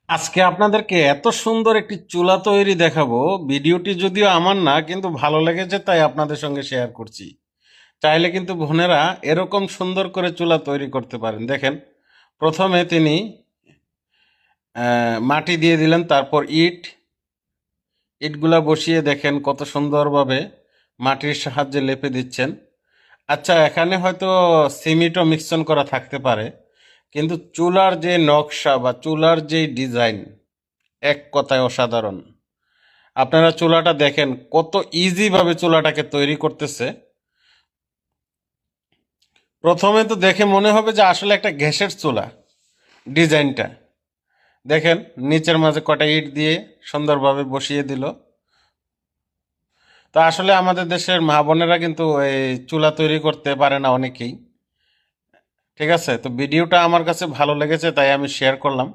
আজকে আপনাদেরকে এত সুন্দর একটি চুলা তৈরি দেখাবো। ভিডিওটি যদিও আমার না, কিন্তু ভালো লেগেছে তাই আপনাদের সঙ্গে শেয়ার করছি। চাইলে কিন্তু বোনেরা এরকম সুন্দর করে চুলা তৈরি করতে পারেন। দেখেন, প্রথমে তিনি মাটি দিয়ে দিলেন, তারপর ইটগুলা বসিয়ে দেখেন কত সুন্দরভাবে মাটির সাহায্যে লেপে দিচ্ছেন। আচ্ছা, এখানে হয়তো সিমেন্টও মিক্সন করা থাকতে পারে, কিন্তু চুলার যে নকশা বা চুলার যে ডিজাইন, এক কথায় অসাধারণ। আপনারা চুলাটা দেখেন কত ইজি ভাবে চুলাটাকে তৈরি করতেছে। প্রথমে তো দেখে মনে হবে যে আসলে একটা গ্যাসের চুলা। ডিজাইনটা দেখেন, নিচের মাঝে কটা ইট দিয়ে সুন্দরভাবে বসিয়ে দিল। তো আসলে আমাদের দেশের মা বোনেরা কিন্তু এই চুলা তৈরি করতে পারে না অনেকেই। ঠিক আছে, তো ভিডিওটা আমার কাছে ভালো লেগেছে তাই আমি শেয়ার করলাম।